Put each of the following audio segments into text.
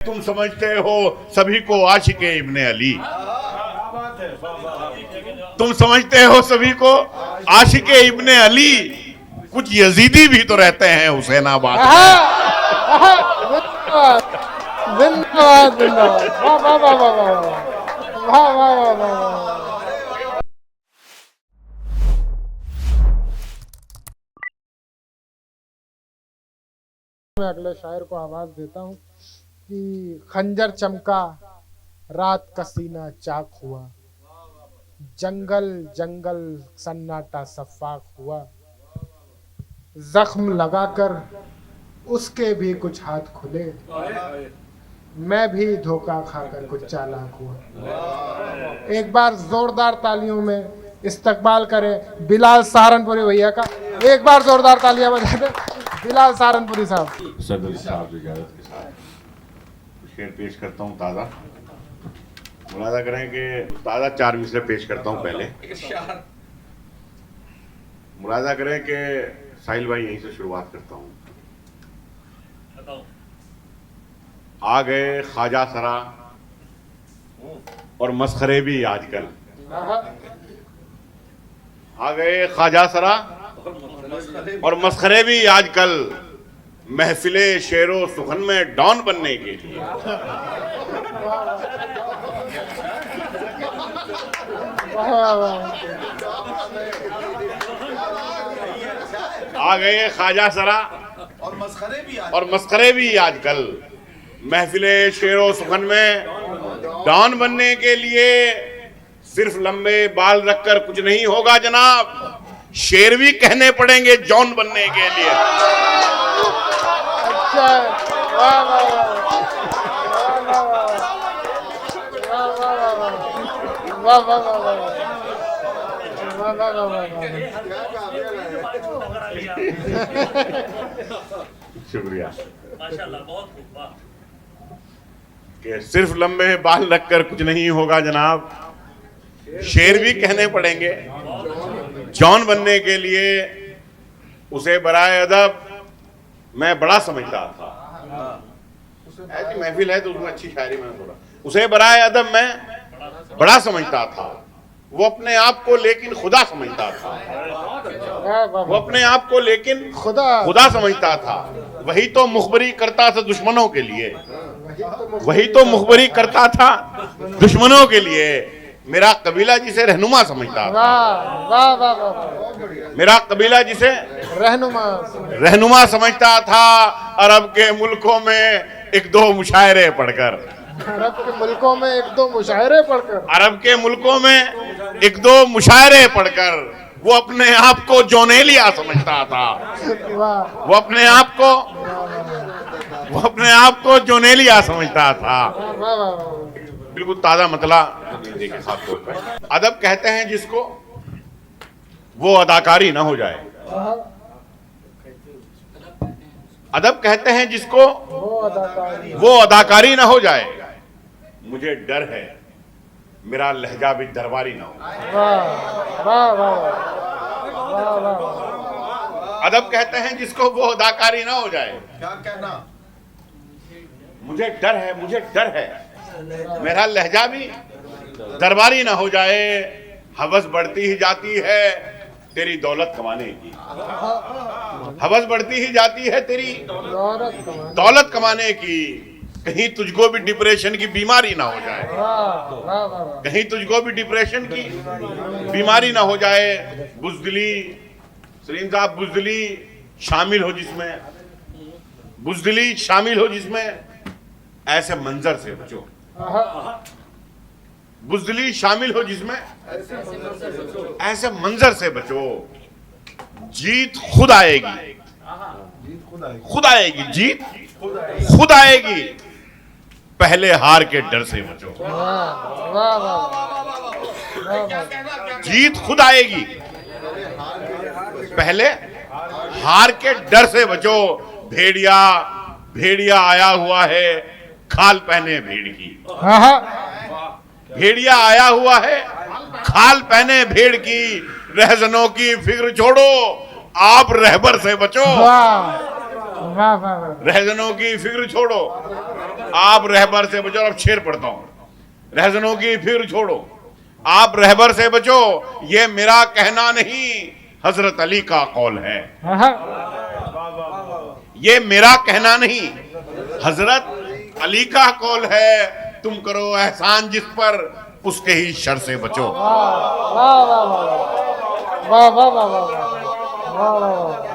तुम समझते हो सभी को आशिके इब्ने अली, तुम समझते हो सभी को आशिके इब्ने अली, कुछ यजीदी भी तो रहते हैं हुसैनाबाद में। जिंदाबाद जिंदाबाद, वाह वाह वाह वाह वाह वाह वाह वाह। मैं अगले शायर को आवाज देता हूँ कि खंजर चमका, रात का सीना चाक हुआ, जंगल जंगल सन्नाटा सफाक हुआ, जख्म लगाकर उसके भी कुछ हाथ खुले, मैं भी धोखा खाकर कुछ चालाक हुआ। एक बार जोरदार तालियों में इस्तकबाल करें बिलाल सहारनपुरी भैया का। एक बार जोरदार तालियां बजा दें बिलाल सहारनपुरी साहब। सदर साहब की इजाजत के साथ शेर पेश करता हूँ ताज़ा। मुलाजा करें कि ताज़ा 4 मिसरे पेश करता हूँ। पहले मुलाजा करें कि साहिल भाई यहीं से शुरुआत करता हूँ। आ गए ख्वाजा सरा और मस्खरे भी आजकल, आ गए ख्वाजा सरा और मस्खरे भी आजकल, महफिले शेरो सुखन में डॉन बनने के लिए। आ गए ख्वाजा सरा और मस्खरे भी आजकल, महफिले शेरो सुखन में डॉन बनने के लिए। सिर्फ लंबे बाल रखकर कुछ नहीं होगा जनाब, शेर भी कहने पड़ेंगे जॉन बनने के लिए। शुक्रिया। माशाल्लाह, बहुत खूब। कि सिर्फ लंबे बाल रखकर कुछ नहीं होगा जनाब, शेर भी कहने पड़ेंगे जॉन बनने के लिए। उसे बराए अदब मैं बड़ा समझता था, ऐसी महफिल है तो उसमें अच्छी शायरी मैंने बोला। उसे बराए अदब मैं बड़ा समझता था, वो अपने आप को लेकिन खुदा समझता था, वो अपने आप को लेकिन खुदा समझता था। वही तो मुखबरी करता था दुश्मनों के लिए, वही तो मुखबरी करता था दुश्मनों के लिए। मेरा कबीला जिसे रहनुमा समझता था, वाह वाह वाह, मेरा कबीला जिसे रहनुमा समझता था। अरब के मुल्कों में 1-2 मुशायरे पढ़कर, अरब के मुल्कों में 1-2 मुशायरे पढ़कर, अरब के मुल्कों में 1-2 मुशायरे पढ़कर वो अपने आप को जोनेलिया समझता था। वो अपने आप को जोनेलिया समझता था। बिल्कुल ताजा मतला देखे साथ तौर पर। अदब कहते हैं जिसको वो अदाकारी ना हो जाए, अदब कहते हैं जिसको वो अदाकारी ना हो जाए। मुझे डर है मेरा लहजा भी दरबारी ना हो। अदब कहते हैं जिसको वो अदाकारी ना हो जाए। क्या कहना? मुझे डर है मेरा लहजा भी दरबारी ना हो जाए। हवस बढ़ती ही जाती है तेरी दौलत कमाने की, हवस बढ़ती ही जाती है तेरी दौलत कमाने की। कहीं तुझको भी डिप्रेशन की बीमारी ना हो जाए, कहीं तुझको भी डिप्रेशन की बीमारी ना हो जाए। बुज़दिली सलीम साहब, बुज़दिली शामिल हो जिसमें, बुज़दिली शामिल हो जिसमें, ऐसे मंजर से बचो। बुज़दिली शामिल हो जिसमें, ऐसे मंजर से बचो। जीत खुद आएगी, खुद आएगी, जीत खुद आएगी। पहले हार के डर से बचो। जीत खुद आएगी, पहले हार के डर से बचो। भेड़िया आया हुआ है खाल पहने भेड़ की, भेड़िया आया हुआ है खाल पहने भेड़ की। रहजनों की फिक्र छोड़ो, आप रहबर से बचो। वाह वाह वाह रहजनों की फिक्र छोड़ो, आप रहबर से बचो। अब शेर पढ़ता हूं। रहजनों की फिक्र छोड़ो, आप रहबर से बचो, ये मेरा कहना नहीं, हजरत अली का कौल है। हाँ, ये मेरा कहना नहीं, हजरत अली का कौल है। तुम करो एहसान जिस पर, उसके ही शर से बचो। वाह वाह वाह वाह वाह वाह वाह वाह वाह।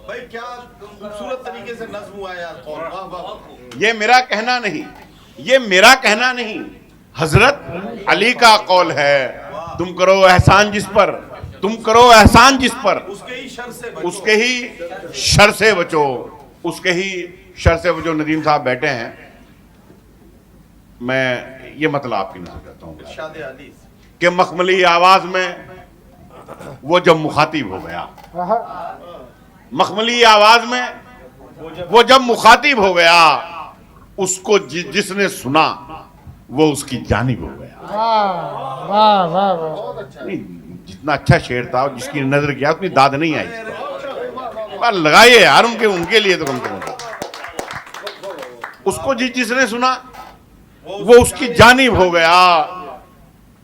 भाई क्या खूबसूरत तरीके से नज्म हुआ यार। वाह वाह। ये मेरा कहना नहीं, ये मेरा कहना नहीं, हजरत अली का कौल है। तुम करो एहसान जिस पर, तुम करो एहसान जिस पर, उसके ही शर से बचो। उसके ही शर से बचो, उसके ही शर से बचो। नदीम साहब बैठे हैं, मैं ये मतलब आपकी नजर करता हूँ इरशाद अली। कि मखमली आवाज में वो जब मुखातिब हो गया, मखमली आवाज में वो जब मुखातिब हो गया, उसको जिसने सुना वो उसकी जानिब हो गया। वाह वाह वाह वाह। नहीं, जितना अच्छा शेर था, जिसकी नजर किया उतनी दाद नहीं आई। पर लगाइए यार उनके लिए तो कम से कम। उसको जिसने सुना वो उसकी जानिब हो गया,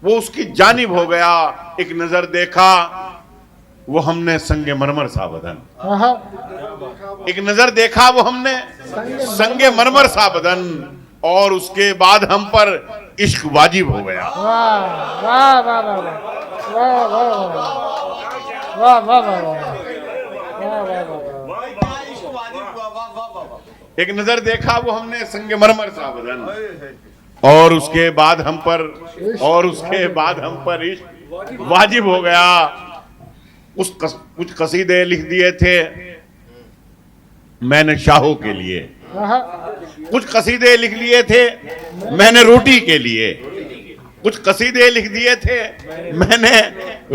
वो उसकी जानिब हो गया। एक नजर देखा वो हमने संगे मरमर सा बदन, एक नजर देखा वो हमने संगे मरमर सा बदन, और उसके बाद हम पर इश्क वाजिब हो गया। वाह वाह वाह वाह वाह वाह वाह वाह वाह। एक नजर देखा वो हमने संगे मरमर सा बदन, और उसके बाद हम पर, और उसके बाद हम पर इश्क वाजिब हो गया। कुछ कसीदे लिख दिए थे मैंने शाहों के लिए, कुछ कसीदे लिख लिए थे मैंने रोटी के लिए, कुछ कसीदे लिख दिए थे मैंने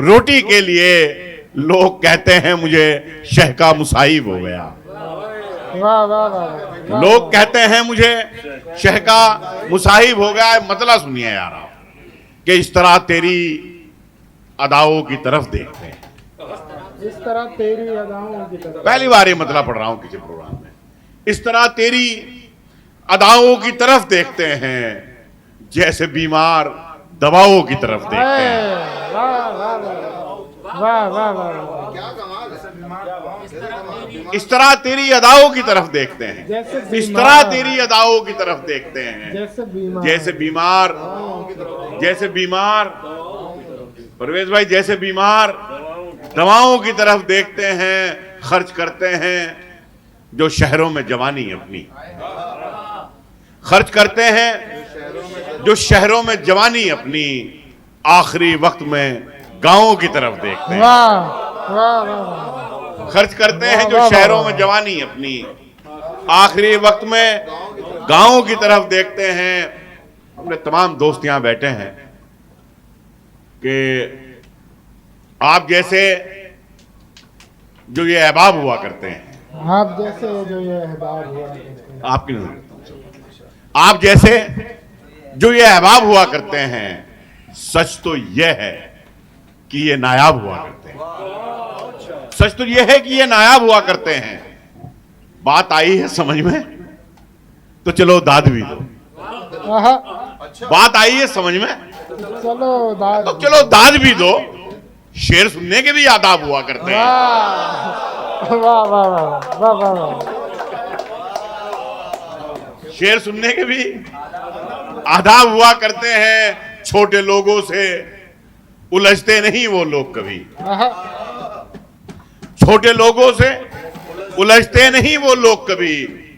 रोटी के लिए। लोग कहते हैं मुझे शह का मुसाहिब हो गया, वाह वाह वाह। लोग कहते हैं मुझे शह का मुसाहिब हो गया। मतलब सुनिए यार आप, कि इस तरह तेरी अदाओं की तरफ देखते हैं। इस तरह तेरी अदाओं की तरफ, पहली बार ये मतलब पढ़ रहा हूं किसी प्रोग्राम में। इस तरह तेरी अदाओं की तरफ देखते हैं, जैसे बीमार दवाओं की तरफ देखते हैं। वाह वाह वाह वाह वाह। इस तरह तेरी अदाओं की तरफ देखते हैं, जैसे इस तरह तेरी अदाओं की तरफ देखते हैं, जैसे बीमार, जैसे बीमार, जैसे बीमार, परवेज भाई, जैसे बीमार दवाओं की तरफ देखते हैं। खर्च करते हैं जो शहरों में जवानी अपनी, खर्च करते हैं जो शहरों में जवानी अपनी, आखिरी वक्त में गांवों की तरफ देखते हैं। वाह वाह वाह। खर्च करते हैं जो शहरों में जवानी अपनी, आखिरी वक्त में गांवों की तरफ देखते हैं। हमने तमाम दोस्त यहां बैठे हैं कि आप जैसे जो ये अहबाब हुआ करते हैं, आप जैसे जो ये अहबाब हुआ करते हैं, आपकी नजर, आप जैसे जो ये अहबाब हुआ करते हैं, सच तो यह है कि ये नायाब हुआ करते हैं। सच तो यह है कि ये नायाब हुआ करते हैं। बात आई है समझ में तो चलो दाद भी दो, बात आई है समझ में चलो दाद, तो चलो दाद भी दो। शेर सुनने के भी आदाब हुआ करते हैं। वाह वाह वाह वाह वाह वाह। शेर सुनने के भी आदाब हुआ करते हैं। छोटे लोगों से उलझते नहीं वो लोग कभी, छोटे लोगों से उलझते नहीं वो लोग कभी,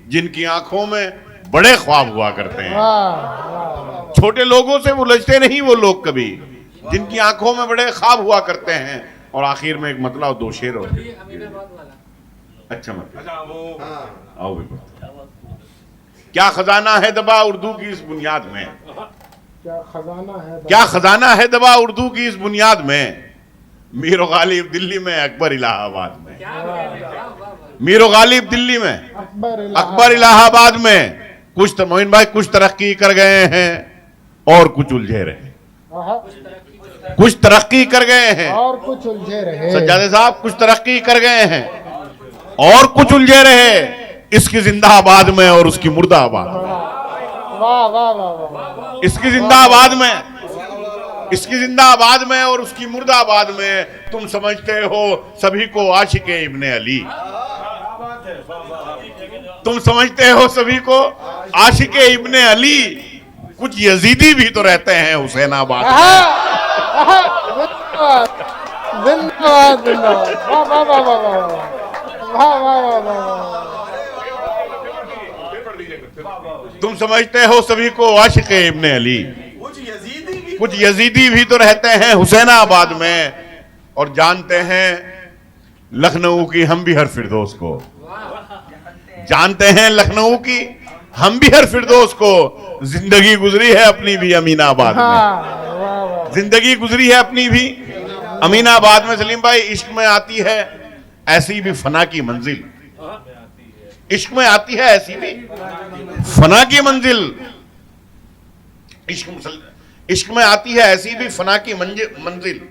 जिनकी आंखों में बड़े ख्वाब हुआ करते हैं। छोटे लोगों से उलझते नहीं वो लोग कभी, जिनकी आंखों में बड़े ख्वाब हुआ करते हैं। और आखिर में एक मतलब दो शेर हो। अच्छा मतलब आओ भी। क्या खजाना है दबा उर्दू की इस बुनियाद में, क्या खजाना है, क्या खजाना है दबा उर्दू की इस बुनियाद में। मीर गालिब दिल्ली में, अकबर इलाहाबाद में। मीर गालिब दिल्ली में, अकबर इलाहाबाद में। कुछ मोइन भाई कुछ तरक्की कर गए हैं और कुछ उलझे रहे, कुछ तरक्की कर गए हैं। और कुछ उलझे रहे। सज्जादे साहब कुछ तरक्की कर गए हैं और कुछ उलझे रहे, इसकी जिंदाबाद में और उसकी मुर्दाबाद में। वाह वाह वाह वाह। इसकी जिंदाबाद में, इसकी जिंदाबाद में और उसकी मुर्दाबाद में तुम समझते हो सभी को आशिके इब्ने अली। तुम समझते हो सभी को आशिके इब्ने अली। कुछ यजीदी भी तो रहते हैं हुसैनाबाद में। जिंदाबाद जिंदाबाद। वाह वाह वाह वाह वाह वाह वाह वाह वाह। तुम समझते हो सभी को आशिके इब्ने अली। कुछ यजीदी भी तो रहते हैं हुसैनाबाद में और जानते हैं लखनऊ की हम भी हर फिरदौस को। जानते हैं लखनऊ की हम भी हर फिरदौस को। जिंदगी गुजरी है अपनी भी अमीनाबाद में। जिंदगी गुजरी है अपनी भी अमीनाबाद में। सलीम भाई इश्क में आती है ऐसी भी फना की मंजिल। इश्क में आती है ऐसी भी फना की मंजिल। इश्क में आती है ऐसी भी फना की मंजिल।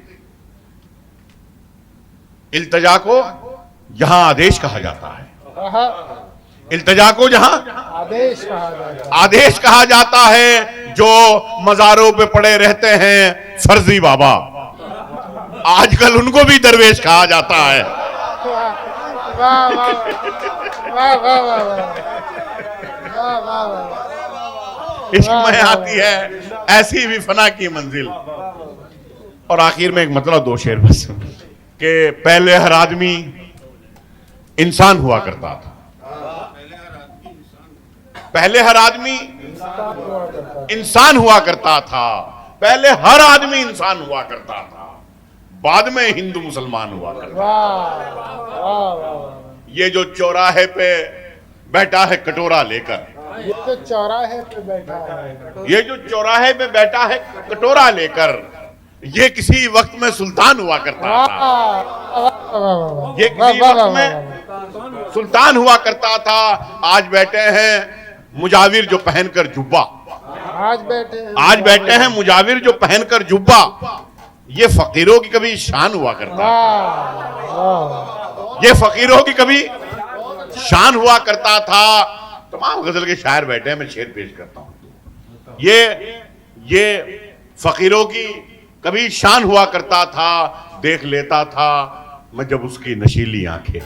इल्तिजा को यहां आदेश कहा जाता है। इल्तिजा को जहां आदेश कहा जाता है। आदेश कहा जाता है। जो मजारों पे पड़े रहते हैं फर्जी बाबा, आजकल उनको भी दरवेश कहा जाता है। वाह वाह वाह वाह वाह वाह वाह वाह। इश्क में आती है ऐसी भी फना की मंजिल। और आखिर में एक मतलब दो शेर बस कि पहले हर आदमी इंसान हुआ करता था। पहले हर आदमी इंसान हुआ करता था। पहले हर आदमी इंसान हुआ करता था, बाद में हिंदू मुसलमान हुआ करता था। ये जो चौराहे पे बैठा है कटोरा लेकर, ये तो चौराहे पे बैठा है। ये जो चौराहे पे बैठा है कटोरा लेकर, ये किसी वक्त में सुल्तान हुआ करता था। ये किसी वक्त में सुल्तान हुआ करता था। आज बैठे हैं मुजाविर जो पहनकर जुब्बा। आज बैठे हैं मुजाविर जो पहनकर जुब्बा। ये फकीरों की कभी शान हुआ करता था। ये फकीरों की कभी शान हुआ करता था। तमाम गजल के शायर बैठे हैं, मैं शेर पेश करता हूं। ये फकीरों की कभी शान हुआ करता था। देख लेता था मैं जब उसकी नशीली आंखें,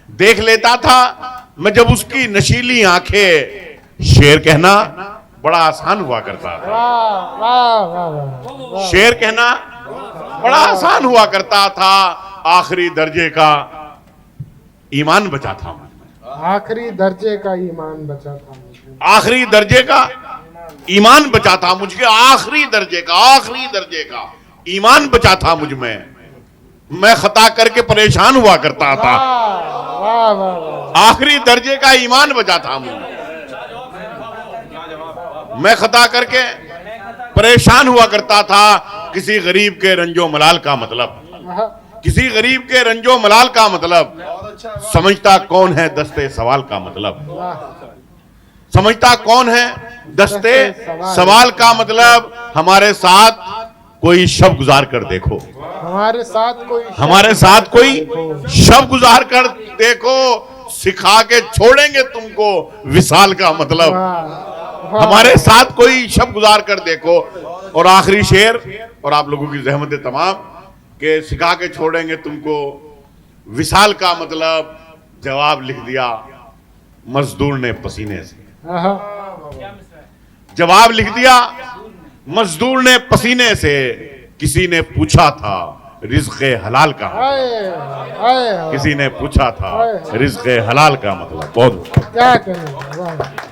देख लेता था मैं जब उसकी नशीली आंखें। शेर कहना बड़ा आसान हुआ करता था। शेर कहना बड़ा आसान हुआ करता था। आखिरी दर्जे का ईमान बचा था मुझमें। आखिरी दर्जे का ईमान बचा था मुझे। आखिरी दर्जे का ईमान बचा था मुझे। आखिरी दर्जे का ईमान बचा था मुझ में। मैं खता करके परेशान हुआ करता था। आखिरी दर्जे का ईमान बचा था मुझे। मैं खता करके परेशान हुआ करता था। किसी गरीब के रंजो मलाल का मतलब, किसी गरीब के रंजो मलाल का मतलब, समझता कौन है दस्ते सवाल का मतलब। समझता कौन है दस्ते सवाल का मतलब। हमारे साथ कोई शब गुजार कर देखो। हमारे साथ कोई शब गुजार कर देखो। सिखा के छोड़ेंगे तुमको विसाल का मतलब। हमारे साथ कोई शब गुजार कर देखो। और आखिरी शेर, और आप लोगों की जहमत तमाम, के सिखा के छोड़ेंगे तुमको विसाल का मतलब। जवाब लिख दिया मजदूर ने पसीने से। जवाब लिख दिया मजदूर ने पसीने से। किसी ने पूछा था रिज़्क़े हलाल का मतलब। किसी ने पूछा था रिज़्क़े हलाल का मतलब। बहुत क्या करें।